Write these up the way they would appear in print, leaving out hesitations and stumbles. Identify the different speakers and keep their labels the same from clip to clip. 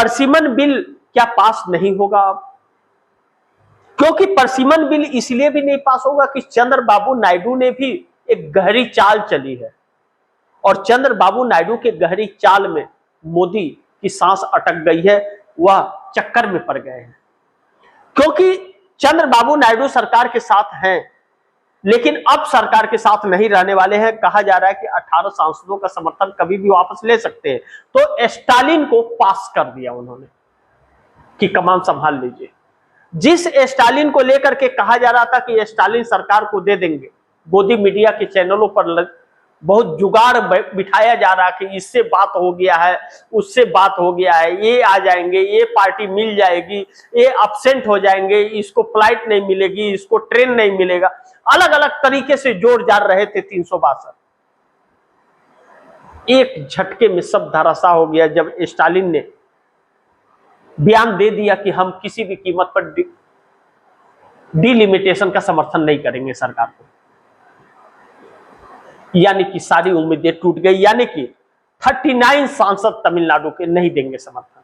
Speaker 1: परसिमन bill क्या पास नहीं होगा अब? क्योंकि परसिमन बिल इसलिए भी नहीं पास होगा कि चंद्रबाबू नायडू ने भी एक गहरी चाल चली है, और चंद्रबाबू नायडू के गहरी चाल में मोदी की सांस अटक गई है, वह चक्कर में पड़ गए हैं। क्योंकि चंद्रबाबू नायडू सरकार के साथ हैं, लेकिन अब सरकार के साथ नहीं रहने वाले हैं। कहा जा रहा है कि 18 सांसदों का समर्थन कभी भी वापस ले सकते हैं। तो स्टालिन को पास कर दिया उन्होंने कि कमान संभाल लीजिए। जिस स्टालिन को लेकर के कहा जा रहा था कि स्टालिन सरकार को दे देंगे, गोदी मीडिया के चैनलों पर बहुत जुगाड़ बिठाया जा रहा कि इससे बात हो गया है, उससे बात हो गया है, ये आ जाएंगे, ये पार्टी मिल जाएगी, ये अब्सेंट हो जाएंगे, इसको फ्लाइट नहीं मिलेगी, इसको ट्रेन नहीं मिलेगा। अलग अलग तरीके से जोर जार रहे थे 362। एक झटके में सब धराशाह हो गया जब स्टालिन ने बयान दे दिया कि हम किसी भी कीमत पर डिलिमिटेशन का समर्थन नहीं करेंगे सरकार को। यानी कि सारी उम्मीदें टूट गई, यानी कि 39 सांसद तमिलनाडु के नहीं देंगे समर्थन।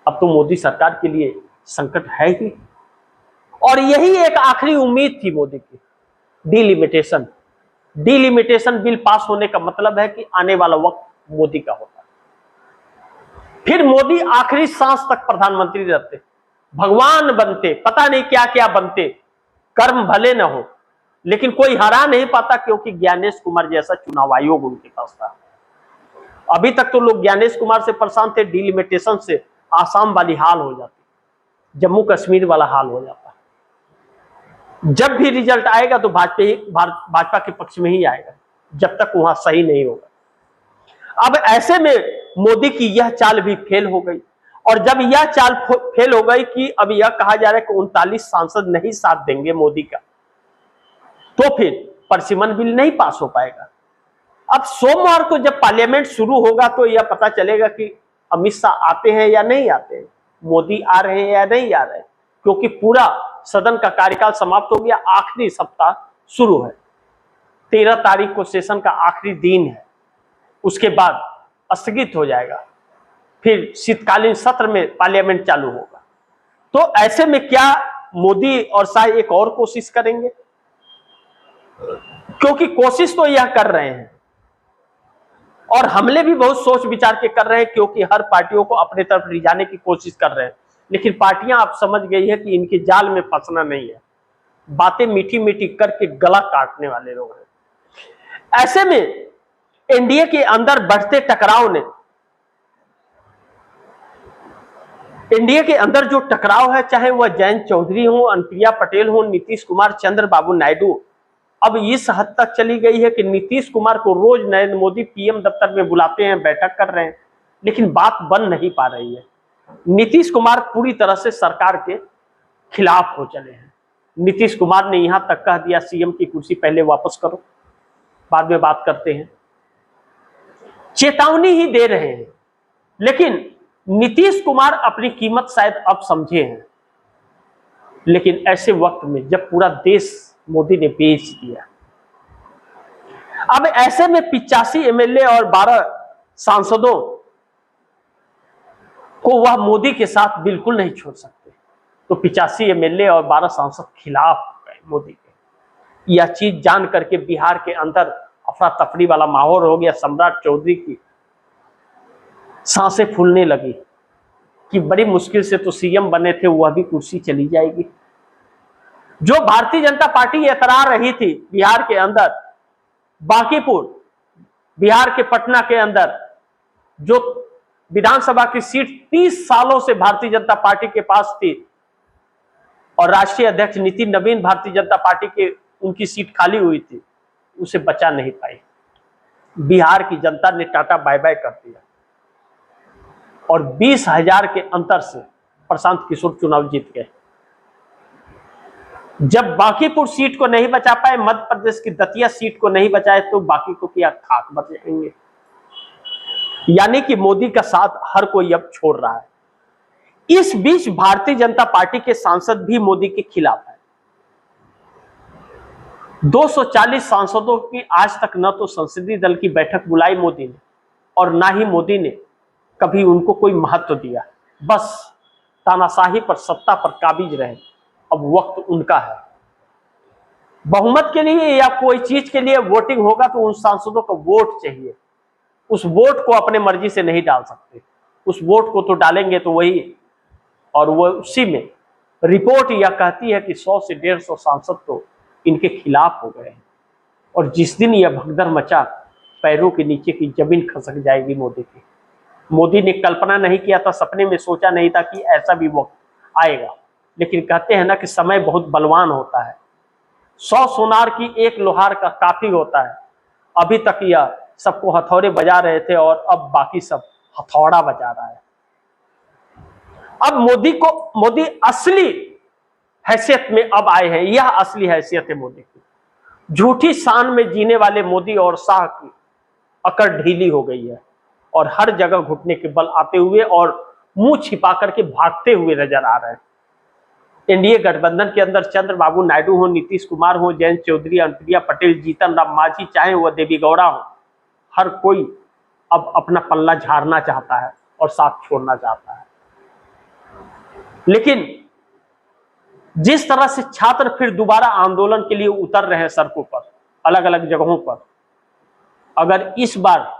Speaker 1: अब तो मोदी सरकार के लिए संकट है ही, और यही एक आखिरी उम्मीद थी मोदी की, डिलिमिटेशन। डिलिमिटेशन बिल पास होने का मतलब है कि आने वाला वक्त मोदी का होता, फिर मोदी आखिरी सांस तक प्रधानमंत्री रहते, भगवान बनते, पता नहीं क्या क्या बनते, कर्म भले न हो, लेकिन कोई हरा नहीं पाता, क्योंकि ज्ञानेश कुमार जैसा चुनाव आयोग उनके पास था। अभी तक तो लोग ज्ञानेश कुमार से परेशान थे, डिलिमिटेशन से आसाम वाली हाल हो जाती, जम्मू कश्मीर वाला हाल हो जाता। जब भी रिजल्ट आएगा तो भाजपा के पक्ष में ही आएगा, जब तक वहां सही नहीं होगा। अब ऐसे में मोदी की यह चाल भी फेल हो गई, और जब यह चाल फेल हो गई कि अब यह कहा जा रहा है कि 39 सांसद नहीं साथ देंगे मोदी का, तो फिर परसिमन बिल नहीं पास हो पाएगा। अब सोमवार को जब पार्लियामेंट शुरू होगा तो यह पता चलेगा कि अमित शाह आते हैं या नहीं आते हैं, मोदी आ रहे हैं या नहीं आ रहे हैं, क्योंकि पूरा सदन का कार्यकाल समाप्त हो गया, आखिरी सप्ताह शुरू है। 13 तारीख को सेशन का आखिरी दिन है, उसके बाद स्थगित हो जाएगा, फिर शीतकालीन सत्र में पार्लियामेंट चालू होगा। तो ऐसे में क्या मोदी और शाह एक और कोशिश करेंगे? क्योंकि कोशिश तो यह कर रहे हैं, और हमले भी बहुत सोच विचार के कर रहे हैं, क्योंकि हर पार्टियों को अपने तरफ रिझाने की कोशिश कर रहे हैं। लेकिन पार्टियां अब समझ गई है कि इनके जाल में फंसना नहीं है, बातें मीठी मीठी करके गला काटने वाले लोग हैं। ऐसे में एनडीए के अंदर बढ़ते टकराव ने, एनडीए के अंदर जो टकराव है, चाहे वह जयंत चौधरी हो, अनुप्रिया पटेल हो, नीतीश कुमार, चंद्रबाबू नायडू, अब इस हद तक चली गई है कि नीतीश कुमार को रोज नरेंद्र मोदी पीएम दफ्तर में बुलाते हैं, बैठक कर रहे हैं, लेकिन बात बन नहीं पा रही है। नीतीश कुमार पूरी तरह से सरकार के खिलाफ हो चले हैं। नीतीश कुमार ने यहां तक कह दिया, सीएम की कुर्सी पहले वापस करो, बाद में बात करते हैं। चेतावनी ही दे रहे हैं, लेकिन नीतीश कुमार अपनी कीमत शायद अब समझे हैं। लेकिन ऐसे वक्त में जब पूरा देश मोदी ने बेच दिया, अब ऐसे में 85 एमएलए और 12 सांसदों को वह मोदी के साथ बिल्कुल नहीं छोड़ सकते। तो 85 एमएलए और 12 सांसद खिलाफ गए मोदी के। यह चीज जान करके बिहार के अंदर अफरा तफरी वाला माहौल हो गया। सम्राट चौधरी की सांसें फूलने लगी कि बड़ी मुश्किल से तो सीएम बने थे, वह भी कुर्सी चली जाएगी। जो भारतीय जनता पार्टी एतरा रही थी बिहार के अंदर, बांकीपुर, बिहार के पटना के अंदर जो विधानसभा की सीट 30 सालों से भारतीय जनता पार्टी के पास थी, और राष्ट्रीय अध्यक्ष नितिन नवीन भारतीय जनता पार्टी के उनकी सीट खाली हुई थी, उसे बचा नहीं पाई। बिहार की जनता ने टाटा बाय बाय कर दिया, और 20,000 के अंतर से प्रशांत किशोर चुनाव जीत गए। जब बांकीपुर सीट को नहीं बचा पाए, मध्य प्रदेश की दतिया सीट को नहीं बचाए, तो बाकी को क्या खाक बचाएंगे। यानी कि मोदी का साथ हर कोई अब छोड़ रहा है। इस बीच भारतीय जनता पार्टी के सांसद भी मोदी के खिलाफ है। 240 सांसदों की आज तक न तो संसदीय दल की बैठक बुलाई मोदी ने, और ना ही मोदी ने कभी उनको कोई महत्व दिया। बस तानाशाही पर, सत्ता पर काबिज रहे। अब वक्त उनका है। बहुमत के लिए या कोई चीज के लिए वोटिंग होगा तो उन सांसदों को वोट चाहिए। उस वोट को अपने मर्जी से नहीं डाल सकते। उस वोट को तो डालेंगे तो वही, और वो उसी में रिपोर्ट यह कहती है कि 100 से 150 सांसद तो इनके खिलाफ हो गए हैं। और जिस दिन यह भगदड़ मचा, पैरों के नीचे की जमीन खसक जाएगी मोदी की। मोदी ने कल्पना नहीं किया था, सपने में सोचा नहीं था कि ऐसा भी वक्त आएगा। लेकिन कहते हैं ना कि समय बहुत बलवान होता है। 100 सोनार की एक लोहार का काफी होता है। अभी तक यह सबको हथौड़े बजा रहे थे और अब बाकी सब हथौड़ा बजा रहा है। अब मोदी असली हैसियत में अब आए हैं। यह असली हैसियत है मोदी की। झूठी शान में जीने वाले मोदी और शाह की अकड़ ढीली हो गई है और हर जगह घुटने के बल आते हुए और मुंह छिपा करके भागते हुए नजर आ रहे हैं। एनडीए गठबंधन के अंदर चंद्रबाबू नायडू हो, नीतीश कुमार हो, जयंत चौधरी, अनुप्रिया पटेल, जीतन राम मांझी, चाहे वह देवी गौड़ा हो, हर कोई अब अपना पल्ला झाड़ना चाहता है और साथ छोड़ना चाहता है। लेकिन जिस तरह से छात्र फिर दोबारा आंदोलन के लिए उतर रहे हैं सड़कों पर, अलग अलग जगहों पर, अगर इस बार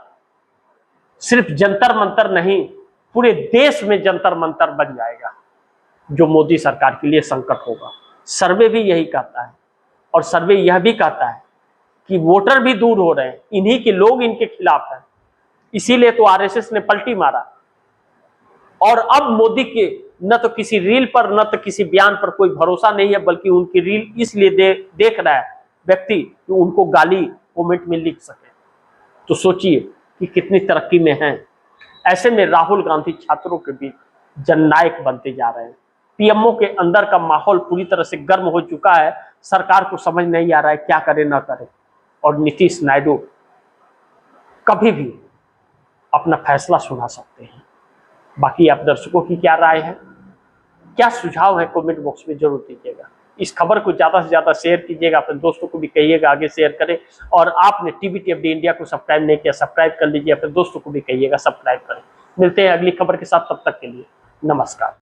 Speaker 1: सिर्फ जंतर मंतर नहीं, पूरे देश में जंतर मंतर बन जाएगा, जो मोदी सरकार के लिए संकट होगा। सर्वे भी यही कहता है और सर्वे यह भी कहता है कि वोटर भी दूर हो रहे हैं, इन्हीं के लोग इनके खिलाफ हैं। इसीलिए तो आरएसएस ने पलटी मारा और अब मोदी के न तो किसी रील पर न तो किसी बयान पर कोई भरोसा नहीं है, बल्कि उनकी रील इसलिए देख रहा है व्यक्ति कि उनको गाली कमेंट में लिख सके। तो सोचिए कि कितनी तरक्की में हैं। ऐसे में राहुल गांधी छात्रों के बीच जननायक बनते जा रहे हैं। पीएमओ के अंदर का माहौल पूरी तरह से गर्म हो चुका है। सरकार को समझ नहीं आ रहा है क्या करे ना करे, और नीतीश नायडू कभी भी अपना फैसला सुना सकते हैं। बाकी आप दर्शकों की क्या राय है, क्या सुझाव है, कमेंट बॉक्स में जरूर दीजिएगा। इस खबर को ज्यादा से ज्यादा शेयर कीजिएगा, अपने दोस्तों को भी कहिएगा आगे शेयर करें। और आपने टीवीटीएफडी इंडिया को सब्सक्राइब नहीं किया, सब्सक्राइब कर लीजिए, अपने दोस्तों को भी कहिएगा सब्सक्राइब करें। मिलते हैं अगली खबर के साथ, तब तक के लिए नमस्कार।